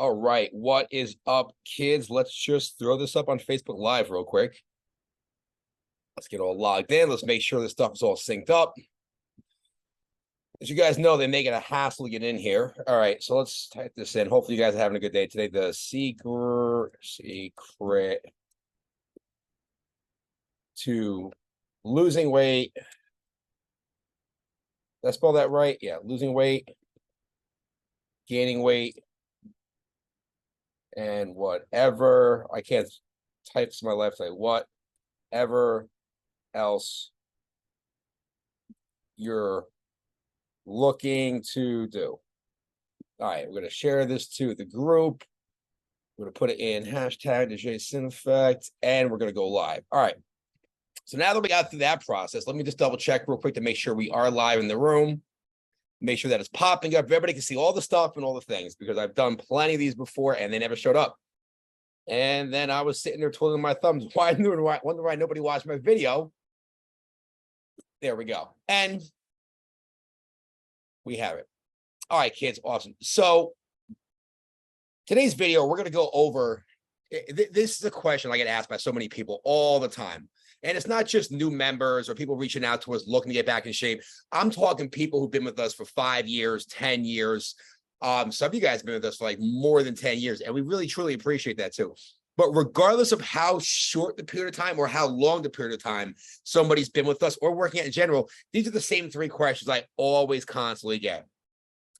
All right, what is up, kids? Let's just throw this up on Facebook Live real quick. Let's get all logged in. Let's make sure this stuff is all synced up. As you guys know, they make it a hassle to get in here. All right, so let's type this in. Hopefully you guys are having a good day today. The secret to losing weight. Did I spell that right? Yeah, losing weight, gaining weight, and whatever. I can't type to my left side. Whatever else you're looking to do. All right, we're going to share this to the group. We're going to put it in hashtag the Jason Effect, and we're going to go live. All right. So now that we got through that process, let me just double check real quick to make sure we are live in the room. Make sure that it's popping up. Everybody can see all the stuff and all the things, because I've done plenty of these before and they never showed up. And then I was sitting there twiddling my thumbs. Wonder why nobody watched my video. There we go. And we have it. All right, kids. Awesome. So today's video, we're going to go over, this is a question I get asked by so many people all the time. And it's not just new members or people reaching out to us looking to get back in shape. I'm talking people who've been with us for 5 years, 10 years. Some of you guys have been with us for like more than 10 years, and we really, truly appreciate that too. But regardless of how short the period of time or how long the period of time somebody's been with us or working out in general, these are the same 3 questions I always constantly get.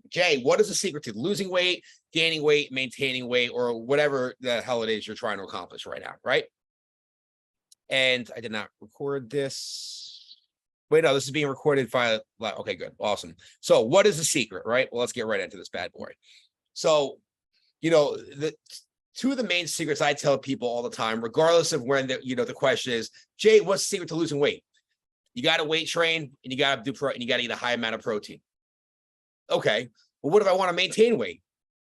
Jay, what is the secret to losing weight, gaining weight, maintaining weight, or whatever the hell it is you're trying to accomplish right now, right? And I did not record this. Wait, no, this is being recorded via. Okay, good. Awesome. So what is the secret, right? Well, let's get right into this bad boy. So, the 2 of the main secrets I tell people all the time, regardless of when the question is, Jay, what's the secret to losing weight? You got to weight train and you got to you got to eat a high amount of protein. Okay. Well, what if I want to maintain weight?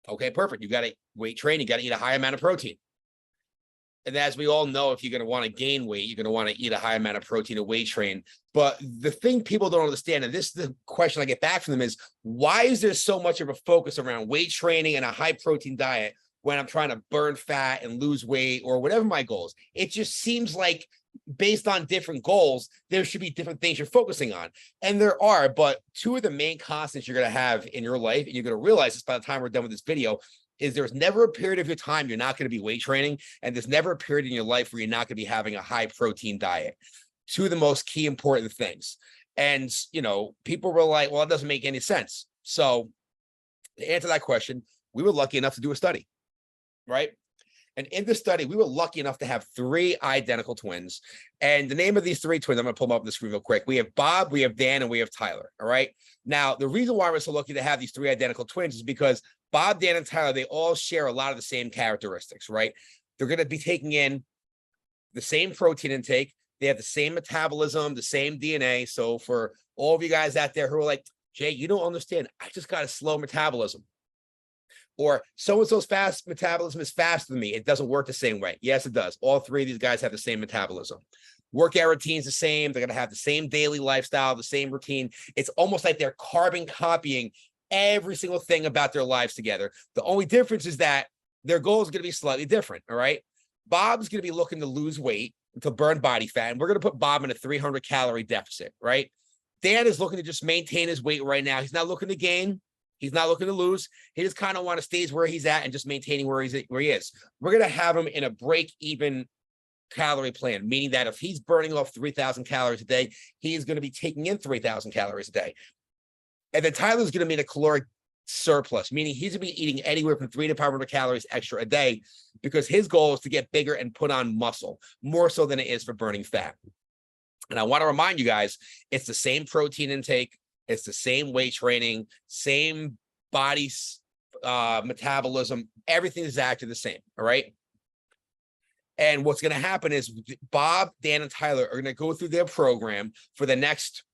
Okay, perfect. You got to weight train. You got to eat a high amount of protein. And as we all know, if you're going to want to gain weight, you're going to want to eat a high amount of protein to weight train. But the thing people don't understand, and this is the question I get back from them, is why is there so much of a focus around weight training and a high protein diet when I'm trying to burn fat and lose weight or whatever my goals? It just seems like based on different goals, there should be different things you're focusing on. And there are, but 2 of the main constants you're going to have in your life, and you're going to realize this by the time we're done with this video, is there's never a period of your time you're not going to be weight training, and there's never a period in your life where you're not going to be having a high protein diet. 2 of the most key important things. And, people were like, well, it doesn't make any sense. So to answer that question, we were lucky enough to do a study, right? And in the study, we were lucky enough to have 3 identical twins. And the name of these 3 twins, I'm going to pull them up on the screen real quick. We have Bob, we have Dan, and we have Tyler. All right. Now, the reason why we're so lucky to have these 3 identical twins is because Bob, Dan, and Tyler, they all share a lot of the same characteristics, right? They're going to be taking in the same protein intake. They have the same metabolism, the same DNA. So for all of you guys out there who are like, Jay, you don't understand. I just got a slow metabolism. Or so-and-so's fast metabolism is faster than me. It doesn't work the same way. Yes, it does. All 3 of these guys have the same metabolism. Workout routine's the same. They're going to have the same daily lifestyle, the same routine. It's almost like they're carbon copying every single thing about their lives together. The only difference is that their goal is going to be slightly different. All right. Bob's going to be looking to lose weight, to burn body fat. And we're going to put Bob in a 300-calorie deficit, right? Dan is looking to just maintain his weight right now. He's not looking to gain. He's not looking to lose. He just kind of want to stay where he's at and just maintaining where he is. We're going to have him in a break-even calorie plan, meaning that if he's burning off 3,000 calories a day, he is going to be taking in 3,000 calories a day. And then Tyler's going to be in a caloric surplus, meaning he's going to be eating anywhere from 300 to 500 calories extra a day, because his goal is to get bigger and put on muscle, more so than it is for burning fat. And I want to remind you guys, it's the same protein intake. It's the same weight training, same body metabolism. Everything is exactly the same. All right. And what's going to happen is Bob, Dan, and Tyler are going to go through their program for the next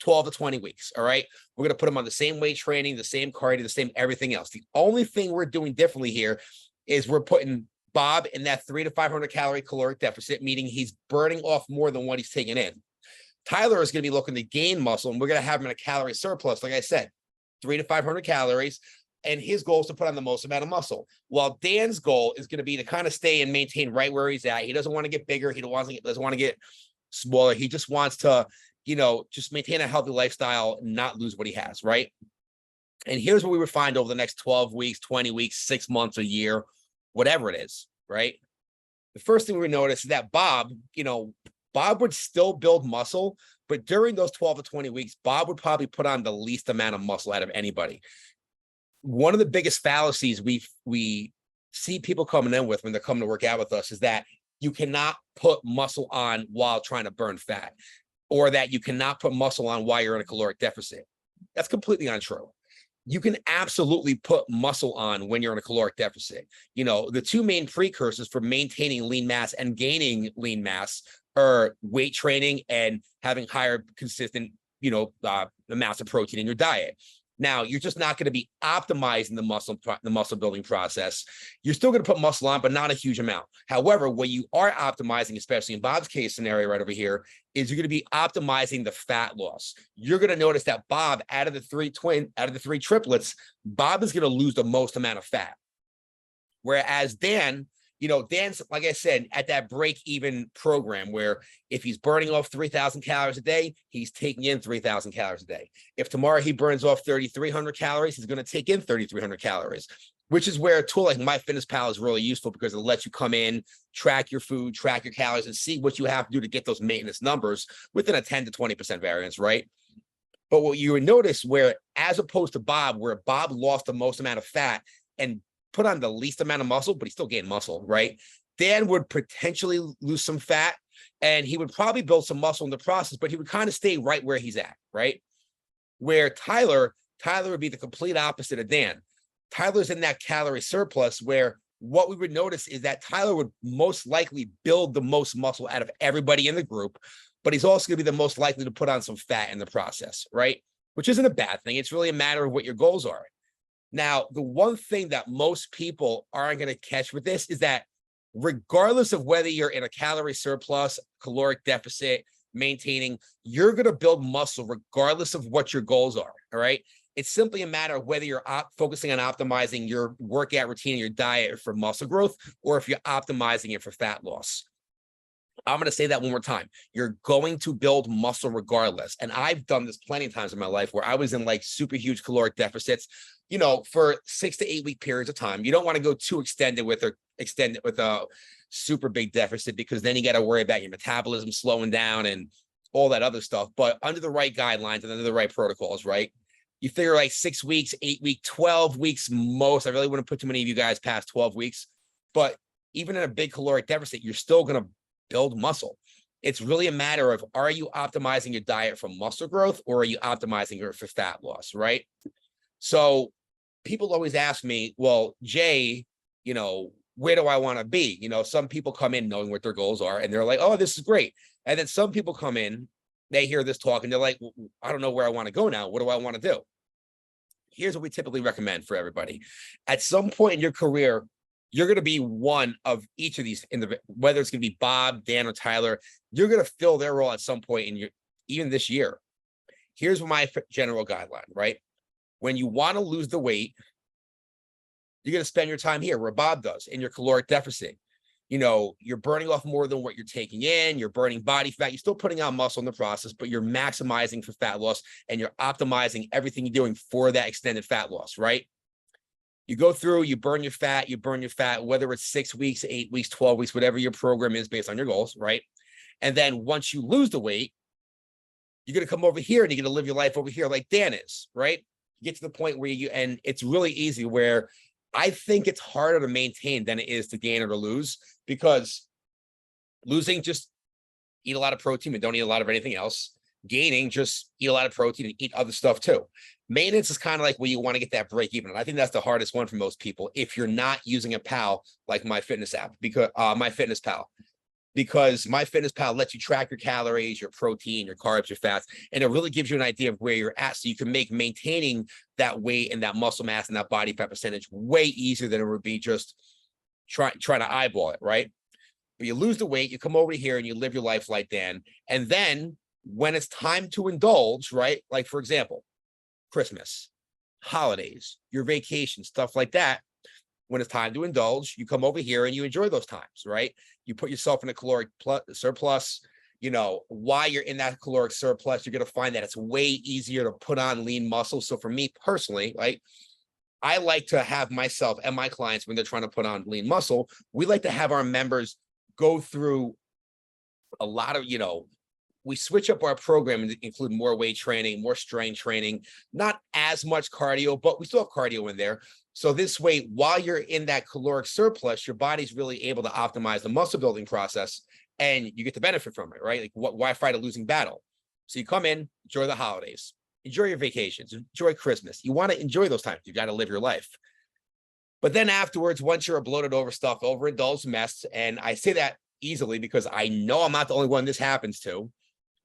12 to 20 weeks. All right. We're going to put them on the same weight training, the same cardio, the same everything else. The only thing we're doing differently here is we're putting Bob in that 300 to 500 calorie caloric deficit, meaning he's burning off more than what he's taking in. Tyler is going to be looking to gain muscle, and we're going to have him in a calorie surplus. Like I said, 300 to 500 calories. and his goal is to put on the most amount of muscle. While Dan's goal is going to be to kind of stay and maintain right where he's at. He doesn't want to get bigger. He doesn't want to get smaller. He just wants to, just maintain a healthy lifestyle, not lose what he has, right? And here's what we would find over the next 12 weeks, 20 weeks, 6 months, a year, whatever it is, right? The first thing we notice is that Bob would still build muscle, but during those 12 to 20 weeks, Bob would probably put on the least amount of muscle out of anybody. One of the biggest fallacies we see people coming in with when they're coming to work out with us is that you cannot put muscle on while trying to burn fat, or that you cannot put muscle on while you're in a caloric deficit. That's completely untrue. You can absolutely put muscle on when you're in a caloric deficit. The two main precursors for maintaining lean mass and gaining lean mass are weight training and having higher consistent, amounts of protein in your diet. Now, you're just not going to be optimizing the muscle building process. You're still going to put muscle on, but not a huge amount. However, what you are optimizing, especially in Bob's case scenario right over here, is you're going to be optimizing the fat loss. You're going to notice that Bob, out of the three triplets, Bob is going to lose the most amount of fat. Whereas Dan, Dan's, like I said, at that break-even program where if he's burning off 3,000 calories a day, he's taking in 3,000 calories a day. If tomorrow he burns off 3,300 calories, he's going to take in 3,300 calories, which is where a tool like MyFitnessPal is really useful, because it lets you come in, track your food, track your calories, and see what you have to do to get those maintenance numbers within a 10 to 20% variance, right? But what you would notice, where as opposed to Bob, where Bob lost the most amount of fat and put on the least amount of muscle, but he still gained muscle, right? Dan would potentially lose some fat, and he would probably build some muscle in the process, but he would kind of stay right where he's at, right? Where Tyler would be the complete opposite of Dan. Tyler's in that calorie surplus, where what we would notice is that Tyler would most likely build the most muscle out of everybody in the group, but he's also going to be the most likely to put on some fat in the process, right? Which isn't a bad thing. It's really a matter of what your goals are. Now, the one thing that most people aren't going to catch with this is that regardless of whether you're in a calorie surplus, caloric deficit, maintaining, you're going to build muscle regardless of what your goals are, all right? It's simply a matter of whether you're focusing on optimizing your workout routine and your diet for muscle growth, or if you're optimizing it for fat loss. I'm going to say that one more time. You're going to build muscle regardless. And I've done this plenty of times in my life where I was in like super huge caloric deficits, for 6 to 8 week periods of time. You don't want to go too extended with a super big deficit, because then you got to worry about your metabolism slowing down and all that other stuff. But under the right guidelines and under the right protocols, right? You figure like 6 weeks, 8 weeks, 12 weeks most. I really wouldn't put too many of you guys past 12 weeks. But even in a big caloric deficit, you're still going to build muscle. It's really a matter of, are you optimizing your diet for muscle growth, or are you optimizing it for fat loss, right? So people always ask me, well, Jay, where do I want to be? Some people come in knowing what their goals are, and they're like, oh, this is great. And then some people come in, they hear this talk, and they're like, well, I don't know where I want to go now. What do I want to do? Here's what we typically recommend for everybody. At some point in your career, you're going to be one of each of these, whether it's going to be Bob, Dan, or Tyler. You're going to fill their role at some point even this year. Here's my general guideline, right? When you want to lose the weight, you're going to spend your time here where Bob does, in your caloric deficit. You're burning off more than what you're taking in. You're burning body fat. You're still putting on muscle in the process, but you're maximizing for fat loss, and you're optimizing everything you're doing for that extended fat loss, right? You go through, you burn your fat, whether it's 6 weeks, 8 weeks, 12 weeks, whatever your program is based on your goals, right? And then once you lose the weight, you're going to come over here and you're going to live your life over here like Dan is, right? You get to the point where and it's really easy, where I think it's harder to maintain than it is to gain or to lose, because losing, just eat a lot of protein and don't eat a lot of anything else. Gaining, just eat a lot of protein and eat other stuff too. Maintenance is kind of like where you want to get that break even. And I think that's the hardest one for most people, if you're not using a pal like MyFitnessPal, because MyFitnessPal lets you track your calories, your protein, your carbs, your fats, and it really gives you an idea of where you're at, so you can make maintaining that weight and that muscle mass and that body fat percentage way easier than it would be just trying to eyeball it, right? But you lose the weight, you come over here and you live your life like Dan, and then when it's time to indulge, right? Like, for example, Christmas, holidays, your vacations, stuff like that. When it's time to indulge, you come over here and you enjoy those times, right? You put yourself in a caloric surplus. You know, while you're in that caloric surplus, you're going to find that it's way easier to put on lean muscle. So for me personally, right, I like to have myself and my clients, when they're trying to put on lean muscle, we like to have our members go through a lot of, we switch up our program and include more weight training, more strength training, not as much cardio, but we still have cardio in there. So this way, while you're in that caloric surplus, your body's really able to optimize the muscle building process and you get the benefit from it, right? Like, why fight a losing battle? So you come in, enjoy the holidays, enjoy your vacations, enjoy Christmas. You want to enjoy those times. You got to live your life. But then afterwards, once you're a bloated, overstuffed, overindulged mess, and I say that easily because I know I'm not the only one this happens to,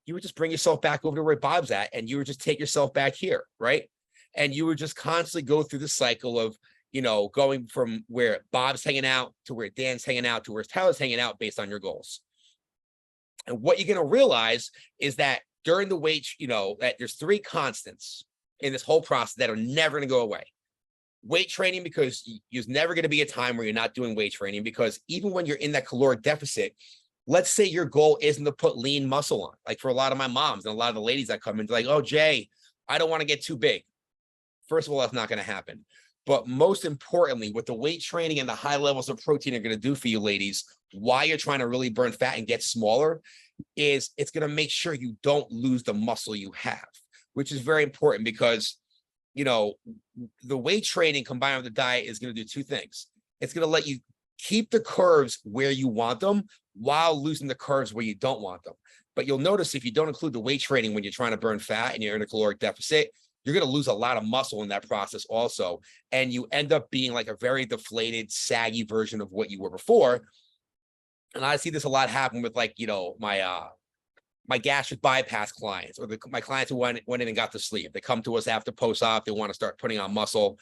you would just bring yourself back over to where Bob's at, and you would just take yourself back here, right? And you would just constantly go through the cycle of, going from where Bob's hanging out to where Dan's hanging out to where Tyler's hanging out based on your goals. And what you're going to realize is that during the weight, that there's 3 constants in this whole process that are never going to go away. Weight training, because there's never going to be a time where you're not doing weight training, because even when you're in that caloric deficit, let's say your goal isn't to put lean muscle on. Like for a lot of my moms and a lot of the ladies that come in, they're like, oh, Jay, I don't want to get too big. First of all, that's not going to happen. But most importantly, what the weight training and the high levels of protein are going to do for you ladies, while you're trying to really burn fat and get smaller, is it's going to make sure you don't lose the muscle you have, which is very important because, the weight training combined with the diet is going to do 2 things. It's going to let you keep the curves where you want them while losing the curves where you don't want them. But you'll notice if you don't include the weight training when you're trying to burn fat and you're in a caloric deficit, you're going to lose a lot of muscle in that process also. And you end up being like a very deflated, saggy version of what you were before. And I see this a lot happen with my gastric bypass clients, or my clients who went in and got the sleeve. They come to us after post-op. They want to start putting on muscle.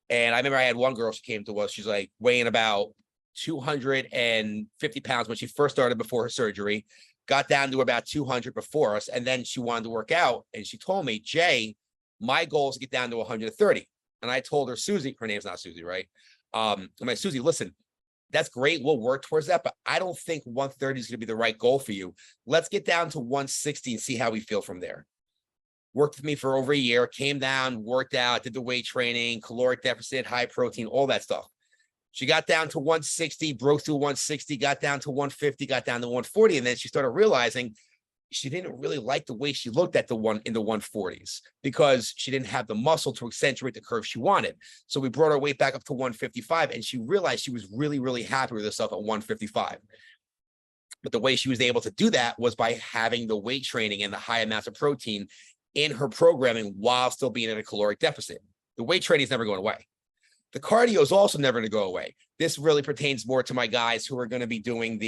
And I remember I had one girl, she came to us. She's like weighing about 250 pounds when she first started before her surgery, got down to about 200 before us. And then she wanted to work out. And she told me, Jay, my goal is to get down to 130. And I told her, Susie, her name's not Susie, right? I'm like, Susie, listen, that's great. We'll work towards that. But I don't think 130 is going to be the right goal for you. Let's get down to 160 and see how we feel from there. Worked with me for over a year, came down, worked out, did the weight training, caloric deficit, high protein, all that stuff. She got down to 160, broke through 160, got down to 150, got down to 140. And then she started realizing she didn't really like the way she looked at the one in the 140s because she didn't have the muscle to accentuate the curve she wanted. So we brought her weight back up to 155, and she realized she was really, really happy with herself at 155. But the way she was able to do that was by having the weight training and the high amounts of protein in her programming while still being in a caloric deficit. The weight training is never going away. The cardio is also never going to go away. This really pertains more to my guys who are going to be doing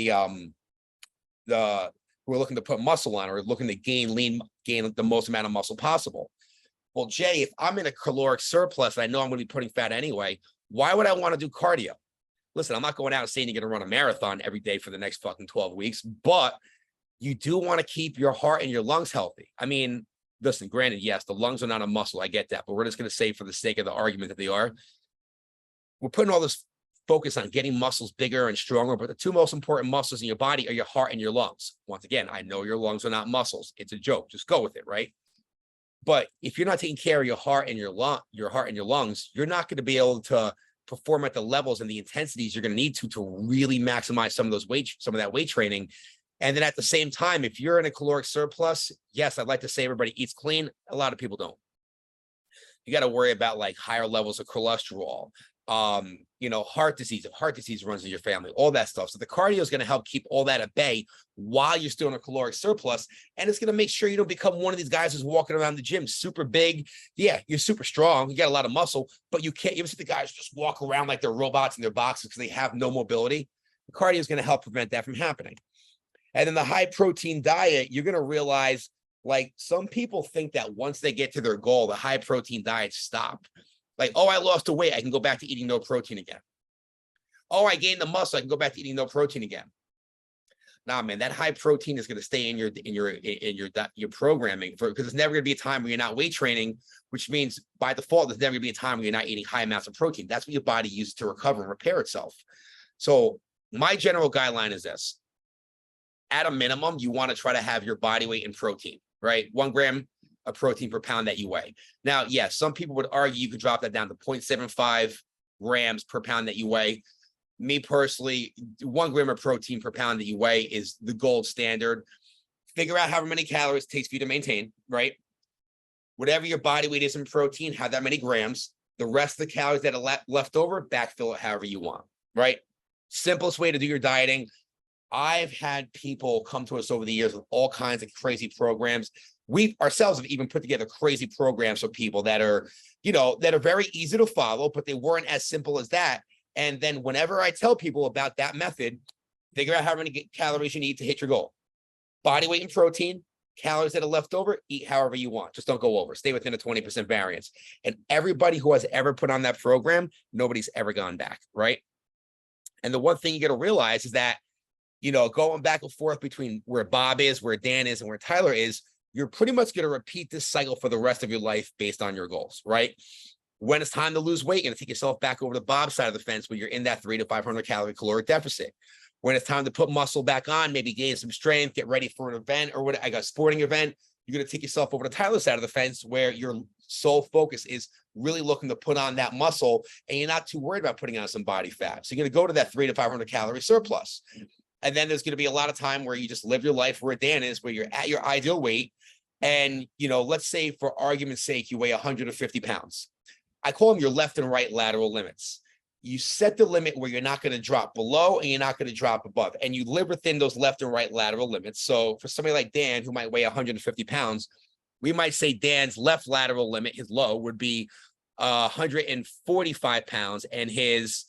who are looking to put muscle on or looking to gain the most amount of muscle possible. Well, Jay, if I'm in a caloric surplus and I know I'm going to be putting fat anyway, why would I want to do cardio? Listen, I'm not going out and saying you're going to run a marathon every day for the next fucking 12 weeks, but you do want to keep your heart and your lungs healthy. I mean, listen, granted, yes, the lungs are not a muscle. I get that, but we're just going to say for the sake of the argument that they are. We're putting all this focus on getting muscles bigger and stronger, but the 2 most important muscles in your body are your heart and your lungs. Once again, I know your lungs are not muscles. It's a joke. Just go with it, right? But if you're not taking care of your heart and your lungs, you're not going to be able to perform at the levels and the intensities you're going to need to really maximize some of that weight training. And then at the same time, if you're in a caloric surplus, yes, I'd like to say everybody eats clean. A lot of people don't. You got to worry about like higher levels of cholesterol, heart disease. If heart disease runs in your family, all that stuff. So the cardio is going to help keep all that at bay while you're still in a caloric surplus. And it's going to make sure you don't become one of these guys who's walking around the gym super big. Yeah, you're super strong. You got a lot of muscle, but you ever see the guys just walk around like they're robots in their boxes because they have no mobility. The cardio is going to help prevent that from happening. And then the high protein diet, you're going to realize, like, some people think that once they get to their goal, the high protein diets stop. Like, oh, I lost the weight, I can go back to eating no protein again. Oh, I gained the muscle, I can go back to eating no protein again. Nah, man, that high protein is going to stay in your programming for, because there's never going to be a time where you're not weight training, which means by default, there's never going to be a time where you're not eating high amounts of protein. That's what your body uses to recover and repair itself. So my general guideline is this. At a minimum, you want to try to have your body weight in protein, right? 1 gram of protein per pound that you weigh. Now, yes, some people would argue you could drop that down to 0.75 grams per pound that you weigh. Me personally, 1 gram of protein per pound that you weigh is the gold standard. Figure out however many calories it takes for you to maintain, right? Whatever your body weight is in protein, have that many grams. The rest of the calories that are left over, backfill it however you want, right? Simplest way to do your dieting. I've had people come to us over the years with all kinds of crazy programs. We ourselves have even put together crazy programs for people that are, that are very easy to follow, but they weren't as simple as that. And then whenever I tell people about that method, figure out how many calories you need to hit your goal. Body weight and protein, calories that are left over, eat however you want. Just don't go over. Stay within a 20% variance. And everybody who has ever put on that program, nobody's ever gone back, right? And the one thing you got to realize is that, going back and forth between where Bob is, where Dan is, and where Tyler is, you're pretty much going to repeat this cycle for the rest of your life based on your goals, right? When it's time to lose weight, you're going to take yourself back over to Bob's side of the fence when you're in that 300 to 500 calorie caloric deficit. When it's time to put muscle back on, maybe gain some strength, get ready for an event or what, I got a sporting event, you're going to take yourself over to Tyler's side of the fence where your sole focus is really looking to put on that muscle and you're not too worried about putting on some body fat. So you're going to go to that 300 to 500 calorie surplus. And then there's going to be a lot of time where you just live your life where Dan is, where you're at your ideal weight. And, let's say for argument's sake, you weigh 150 pounds. I call them your left and right lateral limits. You set the limit where you're not going to drop below and you're not going to drop above. And you live within those left and right lateral limits. So for somebody like Dan, who might weigh 150 pounds, we might say Dan's left lateral limit, his low, would be 145 pounds. And his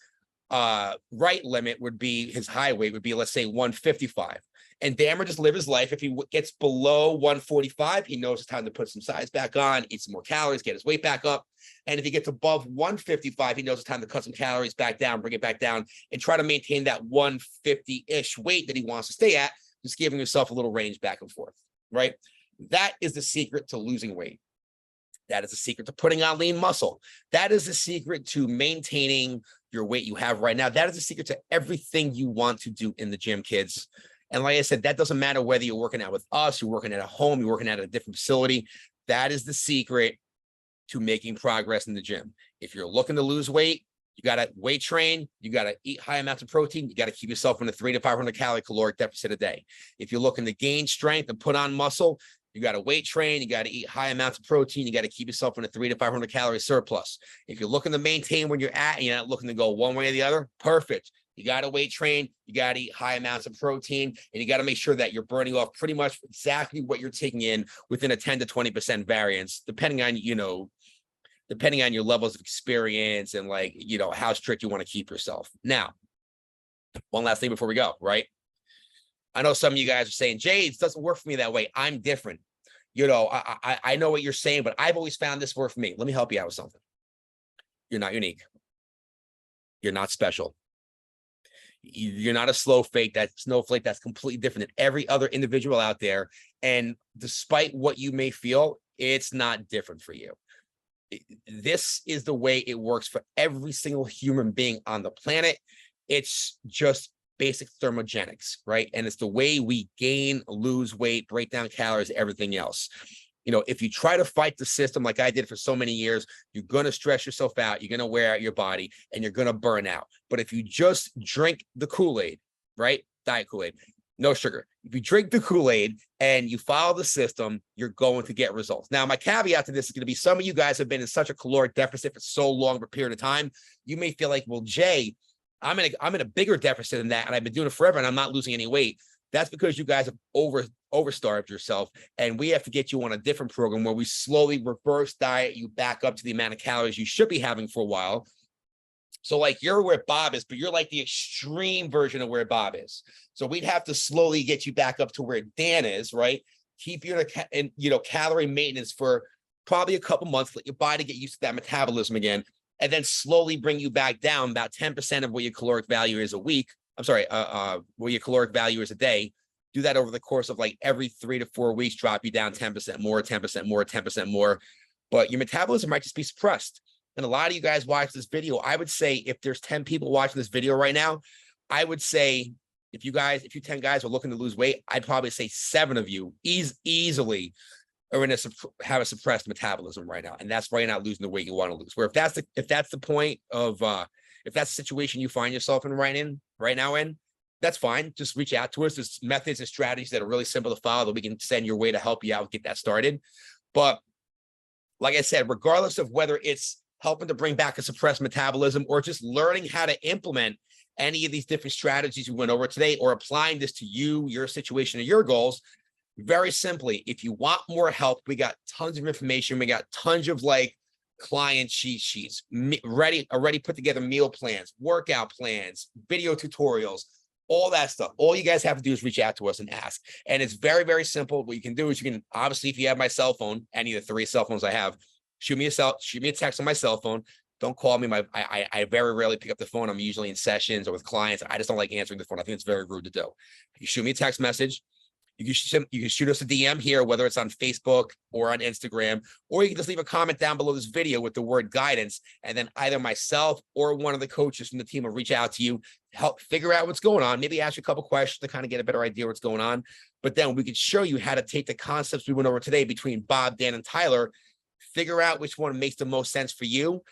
right limit would be, his high weight would be, let's say 155. And Dan would just live his life. If he gets below 145, he knows it's time to put some size back on, eat some more calories, get his weight back up. And if he gets above 155, he knows it's time to cut some calories back down, bring it back down, and try to maintain that 150-ish weight that he wants to stay at, just giving yourself a little range back and forth, right? That is the secret to losing weight. That is the secret to putting on lean muscle. That is the secret to maintaining your weight you have right now. That is the secret to everything you want to do in the gym, kids. And like I said, that doesn't matter whether you're working out with us, you're working at a home, you're working at a different facility. That is the secret to making progress in the gym. If you're looking to lose weight, you got to weight train, you got to eat high amounts of protein, you got to keep yourself in a 300 to 500 calorie caloric deficit a day. If you're looking to gain strength and put on muscle, you got to weight train, you got to eat high amounts of protein, you got to keep yourself in a 300 to 500 calorie surplus. If you're looking to maintain when you're at and you're not looking to go one way or the other, perfect. You got to weight train, you got to eat high amounts of protein, and you got to make sure that you're burning off pretty much exactly what you're taking in within a 10 to 20% variance, depending on, depending on your levels of experience and how strict you want to keep yourself. Now, one last thing before we go, right? I know some of you guys are saying, Jay, it doesn't work for me that way. I'm different. I know what you're saying, but I've always found this work for me. Let me help you out with something. You're not unique. You're not special. You're not a snowflake that's completely different than every other individual out there. And despite what you may feel, it's not different for you. This is the way it works for every single human being on the planet. It's just basic thermogenics, right? And it's the way we gain, lose weight, break down calories, everything else. If you try to fight the system like I did for so many years, you're going to stress yourself out. You're going to wear out your body and you're going to burn out. But if you just drink the Kool-Aid, right? Diet Kool-Aid, no sugar. If you drink the Kool-Aid and you follow the system, you're going to get results. Now, my caveat to this is going to be some of you guys have been in such a caloric deficit for so long of a period of time. You may feel like, well, Jay, I'm in a bigger deficit than that, and I've been doing it forever and I'm not losing any weight. That's because you guys have overstarved yourself, and we have to get you on a different program where we slowly reverse diet you back up to the amount of calories you should be having for a while. So you're where Bob is, but you're like the extreme version of where Bob is. So we'd have to slowly get you back up to where Dan is, right? Keep you in calorie maintenance for probably a couple months, let your body get used to that metabolism again, and then slowly bring you back down about 10% of what your caloric value is a week. I'm sorry, what your caloric value is a day, do that over the course of like every 3 to 4 weeks, drop you down 10% more, 10% more, 10% more. But your metabolism might just be suppressed. And a lot of you guys watch this video. I would say if there's 10 people watching this video right now, I would say if you 10 guys are looking to lose weight, I'd probably say 7 of you easily are going to have a suppressed metabolism right now. And that's why you're not losing the weight you want to lose. Where if that's the point of, if that's the situation you find yourself in right now, that's fine. Just reach out to us. There's methods and strategies that are really simple to follow that we can send your way to help you out, get that started. But like I said, regardless of whether it's helping to bring back a suppressed metabolism or just learning how to implement any of these different strategies we went over today, or applying this to you, your situation, or your goals, very simply, if you want more help, we got tons of information. We got tons of like client cheat sheets, already put together meal plans, workout plans, video tutorials, all that stuff. All you guys have to do is reach out to us and ask. And it's very, very simple. What you can do is you can, obviously, if you have my cell phone, any of the 3 cell phones I have, shoot me a text on my cell phone. Don't call me. I very rarely pick up the phone. I'm usually in sessions or with clients. I just don't like answering the phone. I think it's very rude to do. You shoot me a text message. You can shoot us a DM here, whether it's on Facebook or on Instagram, or you can just leave a comment down below this video with the word guidance. And then either myself or one of the coaches from the team will reach out to you, help figure out what's going on, maybe ask you a couple questions to kind of get a better idea what's going on. But then we could show you how to take the concepts we went over today between Bob, Dan, and Tyler, figure out which one makes the most sense for you,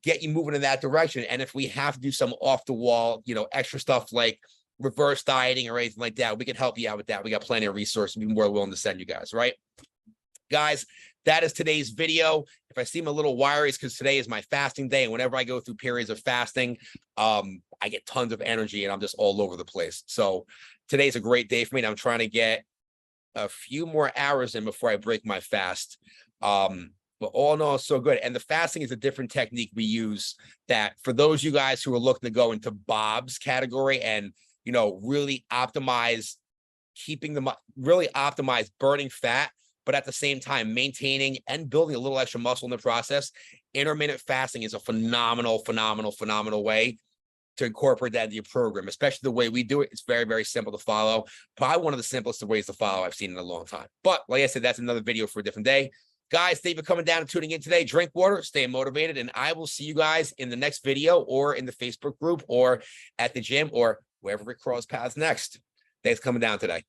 get you moving in that direction. And if we have to do some off the wall, extra stuff like reverse dieting or anything like that, we can help you out with that. We got plenty of resources. We'd be more willing to send you guys, right? Guys, that is today's video. If I seem a little wiry, it's because today is my fasting day. And whenever I go through periods of fasting, I get tons of energy and I'm just all over the place. So today's a great day for me. And I'm trying to get a few more hours in before I break my fast. But all in all, it's so good. And the fasting is a different technique we use that for those of you guys who are looking to go into Bob's category and, really optimize burning fat, but at the same time, maintaining and building a little extra muscle in the process. Intermittent fasting is a phenomenal way to incorporate that into your program, especially the way we do it. It's very, very simple to follow. Probably one of the simplest ways to follow I've seen in a long time. But like I said, that's another video for a different day. Guys, thank you for coming down and tuning in today. Drink water, stay motivated, and I will see you guys in the next video or in the Facebook group or at the gym or wherever it cross paths next. Thanks for coming down today.